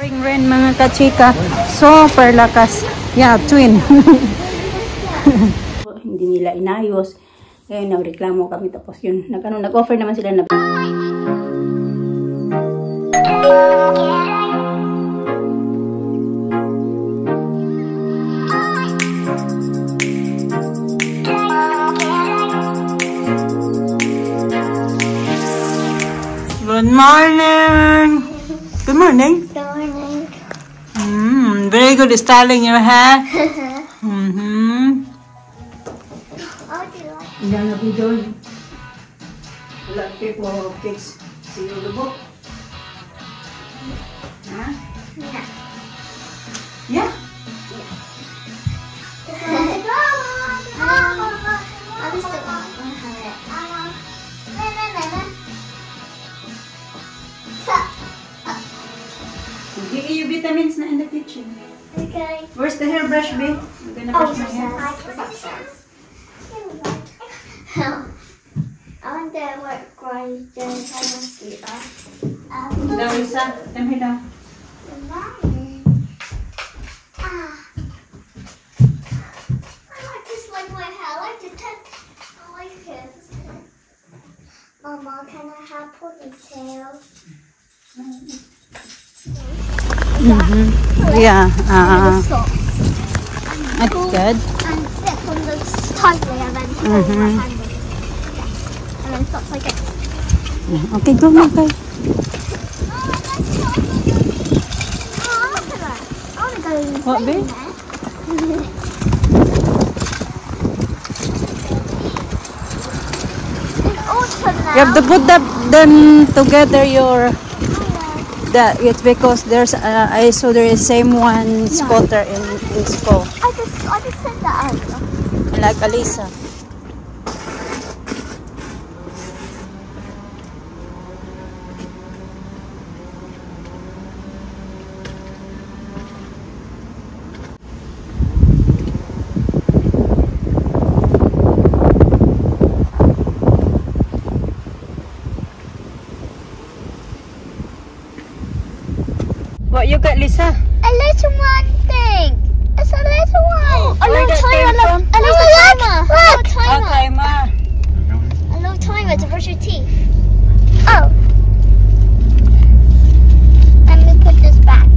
Pouring rain mga kachika. Super lakas. Yeah, twin. Hindi nila inayos. Ngayon nagreklamo kami tapos yun. Nag-offer naman sila na Good morning. Good morning. Good morning. Very good styling your hair. ilang na video. Wala people fix si Lubok. Ha? Yeah. Give you vitamins na in the kitchen. Okay. Where's the hairbrush, babe? I'm gonna brush my hair. I wonder what grade the parents do that. Larissa, come here now. I just like my hair. I like the touch. I like it. Mama, can I have ponytail? Yeah. Stop. That's good. And step on those tightly and then hold my hand with it. And then stop like it. Okay, go na kayo. Oh, look at that. I want to go in What, babe? there. It's autumn now. You have to put them together. It's because there's I saw there is same one spotter in school. I just said that earlier. Like Alisa. What you got, Lisa? A little one thing. It's a little one. A Where little that timer. came from? A little timer. A little timer. Okay, ma. A little timer to brush your teeth. Oh. Let me put this back.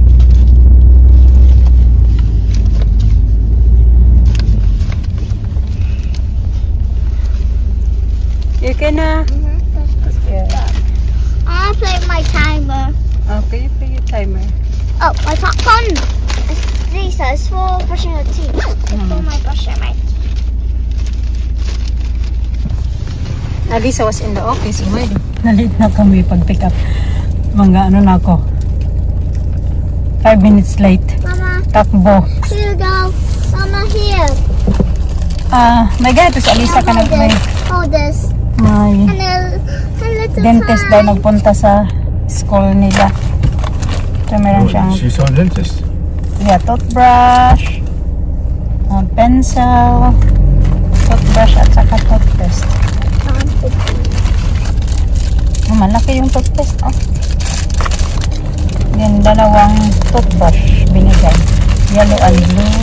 You can I want to play with my timer. Okay, you pay your timer. Oh, my popcorn. Lisa, it's for brushing your teeth. It's for my brushing my teeth. Alisa was in the office already. Nalit na kami pag-pick up. Mga ano na ako. 5 minutes late. Mama, Takbo. here you go. Mama, here. May gatos. Alisa ka na may Hold this. may And a little dentist daw nagpunta sa school nila. So meron siyang She saw a dentist. toothbrush, pencil, toothbrush at saka toothpaste. Malaki yung toothpaste. Then dalawang toothbrush binigay. Yellow and blue.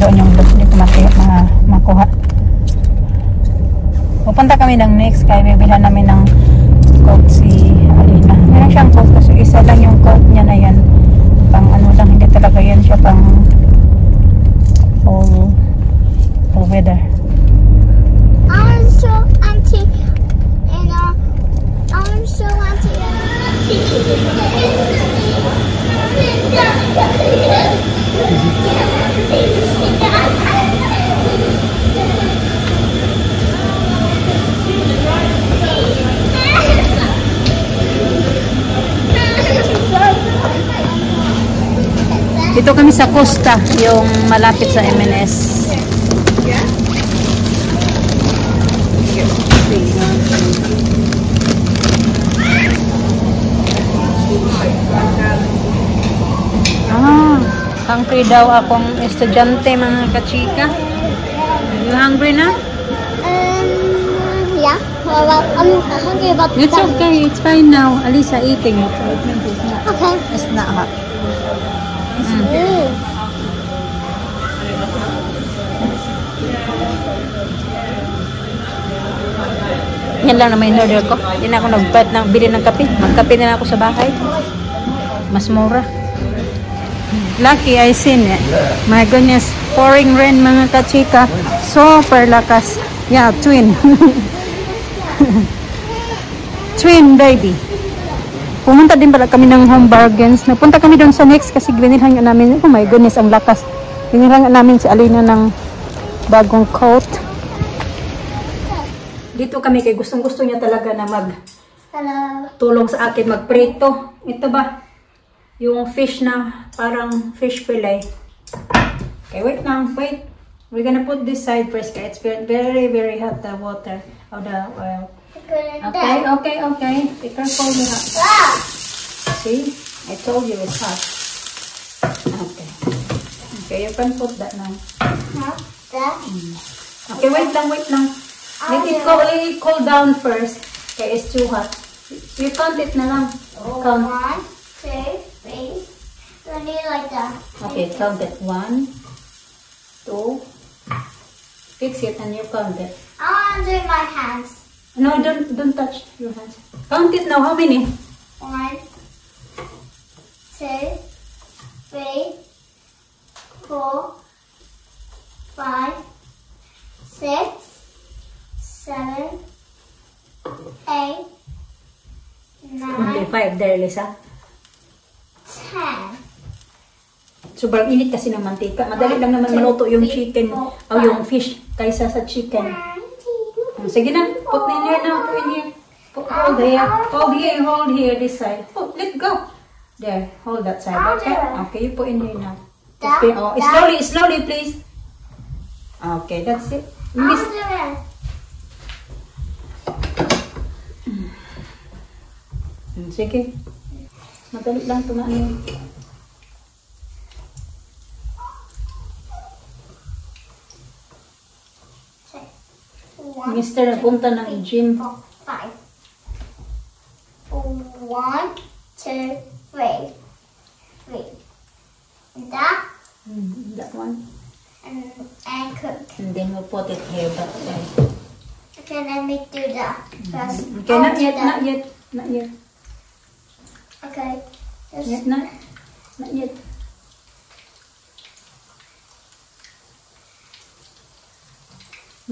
Doon yung hindi ko makuha. Pupunta kami ng next kaya bibilhan namin ng coat si Alina. Meron siyang coat kasi isa lang yung coat niya na yan. Pang ano lang, hindi talaga yan siya pang all weather. I'm so anti, and I'm so anti. Dito kami sa Costa, yung malapit sa MNS. Hungry daw akong estudyante mga kachika. You hungry na? Yeah? I'm hungry about It's that. okay. It's fine now. Alisa eating it. Okay. It's not hot. Ooh. Yan lang naman yung order ko. Hindi na ako bili ng kape. Magkape na lang ako sa bahay. Mas mura. Lucky I seen it. My goodness. Pouring rain mga kachika. Super lakas. Yeah, twin. Twin baby. Pumunta din pala kami ng Home Bargains. Napunta kami doon sa Next kasi binilhan nga namin. Oh my goodness, ang lakas. Binilhan nga namin si Alina ng bagong coat. Dito kami kay gustong-gusto niya talaga na Hello. tulong sa akin magprito. Ito ba? Yung fish na parang fish fillet. Okay, wait lang. Wait. We're gonna put this side first. It's very, very hot, the water of the oil. Okay. Be careful with that. Ah! See? I told you it's hot. Okay, you can put that now. Huh? That? Okay, wait lang. Let it cool down first. Okay, it's too hot. You count it na lang. Count. 1, 2, 3. Don't need like that. Okay, count it. 1, 2. Fix it and you count it. I want to do my hands. No, don't touch your hands. Count it now. How many? 1, 2, 3, 4, 5, 6, 7, 8, 9, 5 there, Lisa. 10. Sobrang init kasi ng mantika. Madali lang naman maluto yung chicken o yung fish kaysa sa chicken. Sige na. Put in here now. Put in here. Hold here. Hold here. This side. Oh, let go. There. Hold that side. Okay? Okay, you put in here now. Oh, slowly, please. Okay, that's it. Miss. Sige. Madali lang tumaan. Mister, napunta ng gym. 5. 1, 2, 3. 3. That That one. and cook. And then we'll put it here back there. Okay, let me do that first. Okay, not yet. Okay. Not yet.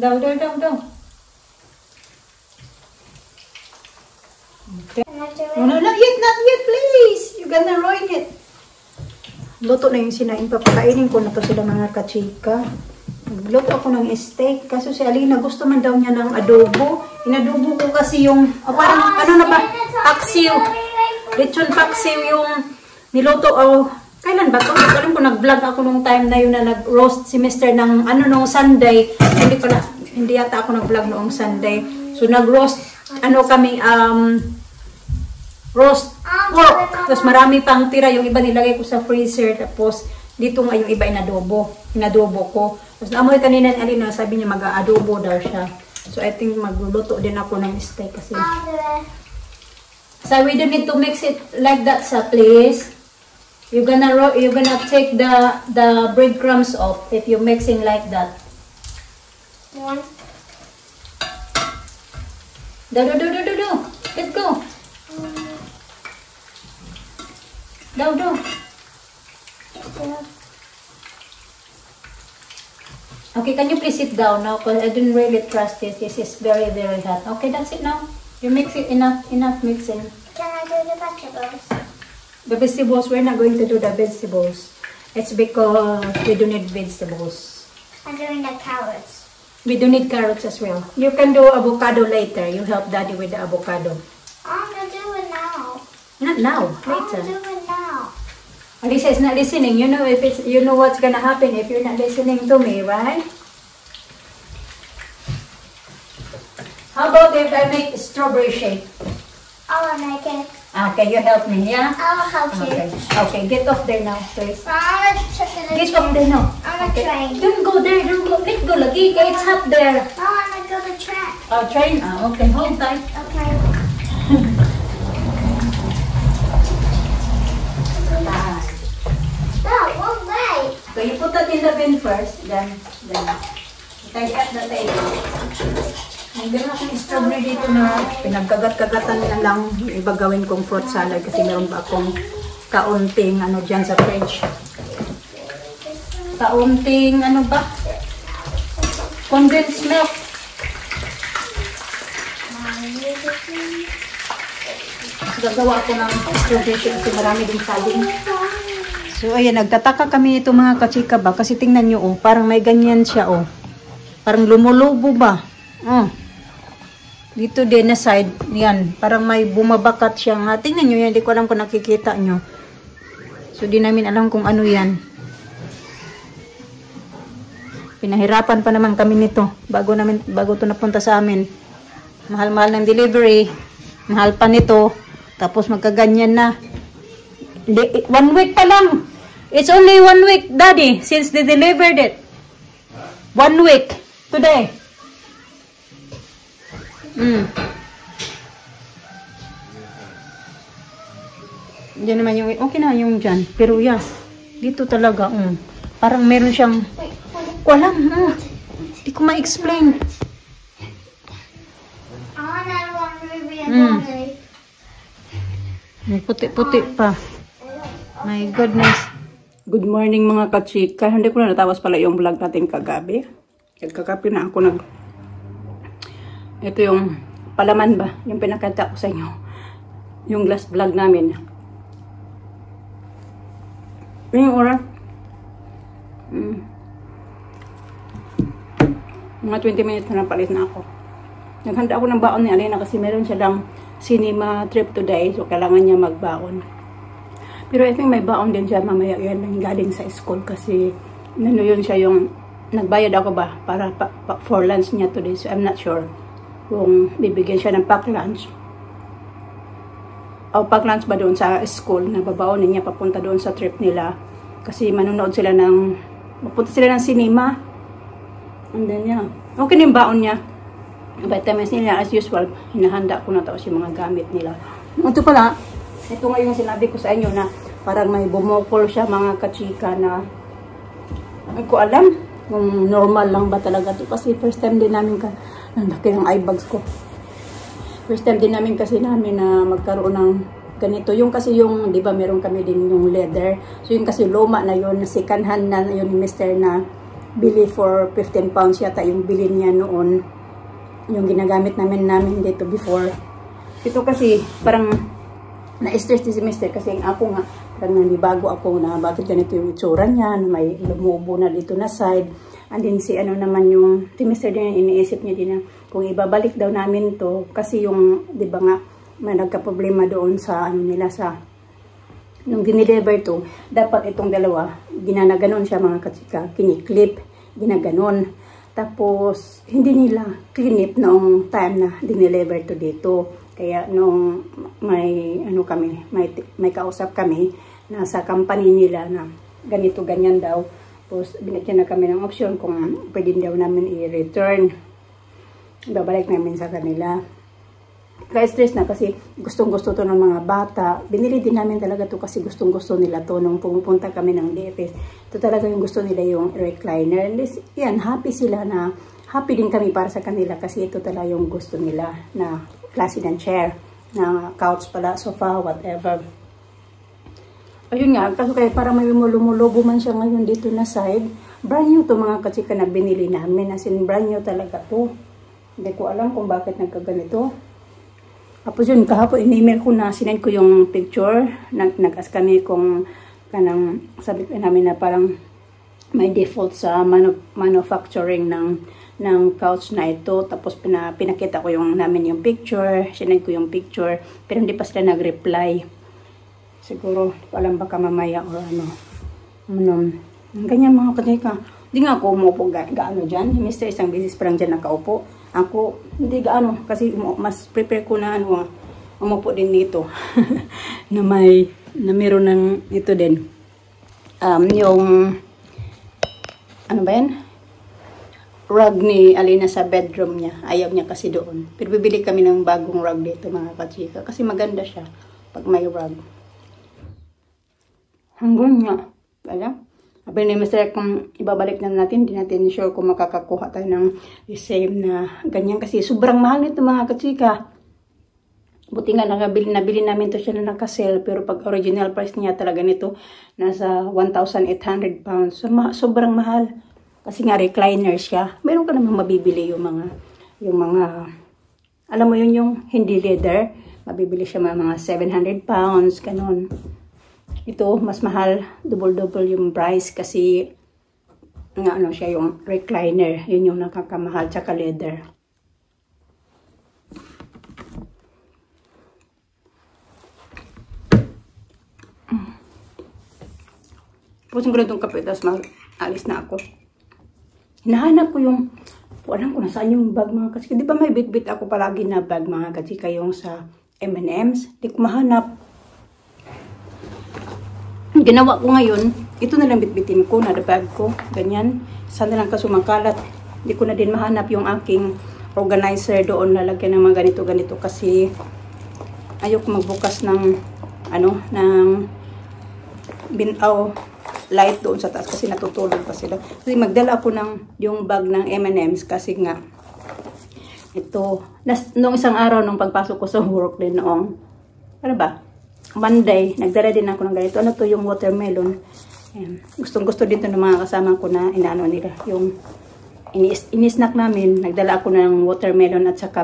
Down. Okay. Am I doing? No, not yet, please. You're gonna ruin it. Luto na yung sinain. Papakainin ko na to sila mga kachika. Nagluto ako ng steak. Kaso si Alina gusto man daw niya ng adobo. Inadobo ko kasi yung, parang, paksiw. Lechon paksiw yung niluto. Kailan ba to? Alam ko nag-vlog ako nung time na yun na nag-roast si Mr. ng, nung Sunday. Hindi yata ako nag-vlog noong Sunday. So, nag-roast, roast pork. Tapos marami pang tira. Yung iba nilagay ko sa freezer. Tapos dito nga yung iba inadobo. Inadobo ko. Tapos naamoy kanina ni Alina. Sabi niya mag-adobo daw siya. So I think magluluto din ako ng steak kasi. So we don't need to mix it like that, sa please. You're gonna take the breadcrumbs off if you're mixing like that. 1. Do. Let's go. Do. Okay, can you please sit down now? Because I didn't really trust this. This is very, very hot. Okay, that's it now. You mix it enough mixing. Can I do the vegetables? The vegetables, we're not going to do the vegetables. It's because we don't need vegetables. I'm doing the carrots. We don't need carrots as well. You can do avocado later. You help Daddy with the avocado. I'm gonna do it now. Not now, I'm later. gonna do it now. Alisa is not listening. You know what's gonna happen if you're not listening to me, right? How about if I make strawberry shake? I will make it. Okay, you help me, yeah? I'll help you. Okay, get off there now, please. I'm gonna check it. Get off there now. I'm gonna train. Don't go there, don't go. Let go, lagi. It's hot there. No, I'm gonna go to track. Oh, train. Okay. Hold tight. Okay. No, one way. So you put that in the bin first, then take at the table. Meron akong strawberry dito na pinagkagat-kagatan na lang iba gawin kong fruit salad kasi meron ba akong kaunting ano dyan sa fridge. Kaunting ano ba? Condensed milk. Gagawa ako ng strawberry kasi marami din saging. So ayan, nagtataka kami ito mga kachika ba kasi tingnan nyo oh, parang may ganyan siya oh. Parang lumulubo ba? Oh. Dito din na side, yan, parang may bumabakat siya nga. Tingnan nyo yan, hindi ko alam kung nakikita nyo. So di namin alam kung ano yan. Pinahirapan pa naman kami nito bago ito napunta sa amin. Mahal-mahal ng delivery, mahal pa nito, tapos magkaganyan na. 1 week pa lang. It's only 1 week, Daddy, since they delivered it. 1 week. Today. Diyan naman yung, okay na yung dyan. Pero yes, dito talaga, parang meron siyang, walang, hindi ko ma-explain. May puti-puti pa. My goodness. Good morning mga kachika. Hindi ko na natawas pala yung vlog natin kagabi. Kagabi na ako ito yung palaman ba? Yung pinakita ko sa inyo. Yung last vlog namin. Yung oras. Mga 20 minutes na palit na ako. Naghanda ako ng baon ni Alina kasi meron siya lang cinema trip today. So kailangan niya magbaon. Pero I think may baon din siya mamaya yan galing sa school kasi yun siya yung nagbayad ako ba para for lunch niya today. So I'm not sure kung bibigyan siya ng pack lunch. O pack lunch ba doon sa school na babaonin niya papunta doon sa trip nila. Kasi manunood sila mapunta sila ng cinema. And then yeah. Okay na yung baon niya. Vitamins nila as usual. Hinahanda ko na tapos yung mga gamit nila. Ito pala. Ito nga yung sinabi ko sa inyo na parang may bumukol siya mga kachika na hindi ko alam kung normal lang ba talaga ito. Kasi first time din namin ang laki ng eye bags ko. First time din namin kasi na magkaroon ng ganito. Yung kasi yung, di ba meron kami din yung leather. So yung kasi luma na yun, second hand na yun ni Mr. na bili for 15 pounds yata yung bili niya noon. Yung ginagamit namin dito before. Ito kasi parang na-stress din si Mr. kasi ako nga parang nanibago ako na bakit ganito yung itsura niya, na may lumubo na dito na side. And then si ano naman yung, si Mr. din iniisip niya din na kung ibabalik daw namin to kasi yung, di ba nga, may nagka-problema doon sa ano nila sa, nung dinideliver to, dapat itong dalawa, ginanaganon siya mga kachika, kiniklip, ginaganon. Tapos, hindi nila cleanip noong time na dinideliver to dito. Kaya nung may, ano kami, may kausap kami na sa company nila na ganito, ganyan daw. Tapos, binigyan na kami ng option kung pwede daw namin i-return. Babalik namin sa kanila. Kaya stress na kasi gustong-gusto to ng mga bata. Binili din namin talaga to kasi gustong-gusto nila to nung pumupunta kami ng DFS. Ito talaga yung gusto nila yung recliner. And this, yan, happy sila na, happy din kami para sa kanila kasi ito talaga yung gusto nila na klase ng chair, na couch pala, sofa, whatever. Ayun nga, kasi kaya parang may lumulubo man siya ngayon dito na side. Brand new to mga kachika na binili namin. As in, brand new talaga to. Hindi ko alam kung bakit nagkaganito. Tapos yun, kahapon in-email ko na, sinend ko yung picture. Nag-ask kami kung kanang, sabi namin na parang may default sa manufacturing ng couch na ito. Tapos pinakita ko namin yung picture. Sinend ko yung picture. Pero hindi pa sila nag-reply. Siguro, alam baka mamaya or ano. Ganyan mga kachika. Hindi nga ako umupo gaano dyan. Mr. isang beses parang dyan nakaupo. Ako, hindi gaano. Kasi mas prepare ko na umupo din dito. na meron ng ito din. Yung, ano ba yan? rug ni Alina sa bedroom niya. Ayaw niya kasi doon. Pero bibili kami ng bagong rug dito mga kachika. Kasi maganda siya pag may rug. Hanggang niya. Alam? Sabi ni Mr. kung ibabalik na natin, hindi natin sure kung makakakuha tayo ng the same na ganyan. Kasi sobrang mahal nito mga kachika. Buti nga nabili namin to siya na naka-sale. Pero pag original price niya talaga nito, nasa 1,800 pounds. So, sobrang mahal. Kasi nga recliner siya. Meron ka namang mabibili yung mga, alam mo yun yung hindi leather. Mabibili siya mga 700 pounds, ganun. Ito, mas mahal. Double-double yung price kasi nga ano siya yung recliner. Yun yung nakakamahal, tsaka leather. Pusin ko na itong kape, tapos alis na ako. Hinahanap ko yung, alam ko na saan yung bag mga kachika. Di ba may bit-bit ako palagi na bag mga kachika yung sa M&M's? Di ko mahanap. Ginawa ko ngayon, ito na lang bitbitin ko, na bag ko. Ganyan. Sana lang kasumakalat. Di ko na din mahanap yung aking organizer doon. Lalagyan ng mga ganito-ganito kasi ayoko magbukas ng, ng binaw light doon sa taas kasi natutulog pa sila. Kasi magdala ako ng yung bag ng M&M's kasi nga ito, noong isang araw nung pagpasok ko sa work din noong, ano ba? Monday, nagdala din ako ng ganito. Ano to yung watermelon? Ayan. Gustong-gusto din to ng mga kasama ko na inaano nila. Yung ini-snack namin, nagdala ako ng watermelon at saka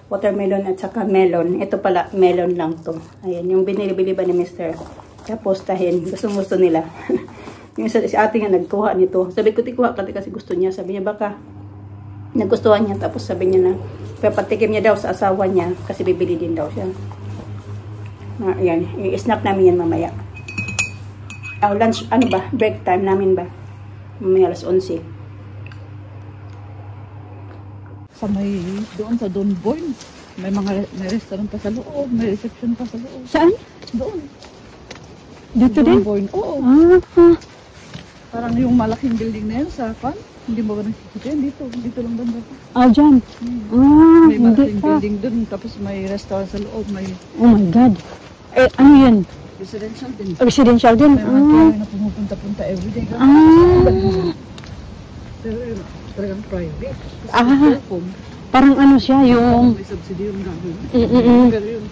watermelon at saka melon. Ito pala, melon lang to. Ayan, yung binili-bili ba ni Mr. Tapos tahin, gusto nila. Yung si ate nga nagkuha nito. Sabi ko, tikuha ka kasi gusto niya. Sabi niya, baka nagustuhan niya. Tapos sabi niya na, papatikim niya daw sa asawa niya kasi bibili din daw siya. Ayan, i-snack namin yan mamaya. Lunch, ano ba? Break time namin ba? Mamaya alas 11. Sa doon sa Don Boy, may restaurant pa sa loob, may reception pa sa loob. Saan? Doon. Dito din? Oo. Parang yung malaking building na yun sa Pan. Hindi mo ba nakikita yan? Dito lang banda. Dyan. May malaking building dun. Tapos may restaurant sa loob. Oh my God. Ano yan? Residential din. Residential din? May mga kaya na pumupunta-punta everyday. Pero yun, talagang private. Parang ano siya yung... May subsidy yung gagawin. Pero yun.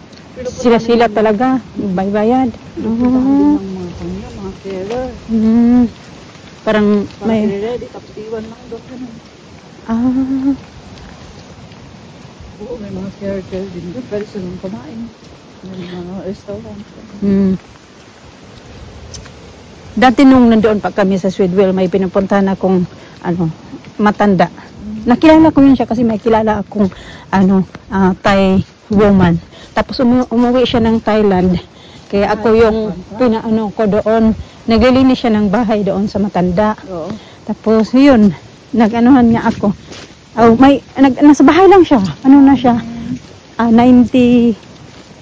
Sila talaga, baybayad. Mga carer. Parang may... ready, tapos iwan lang doon. Oo, may mga carer din doon. Pero sila nang kumain. May mga restaurant. Dati nung nandoon pa kami sa Sweetwell, may pinupuntahan akong matanda. Nakilala ko yun siya kasi may kilala akong Thai woman. Tapos umuwi siya ng Thailand. Kaya ako yung pinaano ko doon. Naglilinis siya ng bahay doon sa matanda. Oo. Tapos yun, nag-anuhan niya ako. Nasa bahay lang siya. Ano na siya? 90,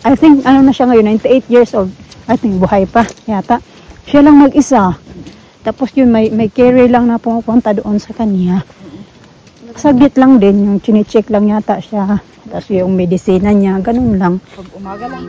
I think na siya ngayon, 98 years old. I think buhay pa yata. Siya lang mag-isa. Tapos yun, may carry lang na pumupunta doon sa kanya. Saglit lang din, yung chine-check lang yata siya. Tapos yung medisina niya, ganun lang. Pag umaga lang.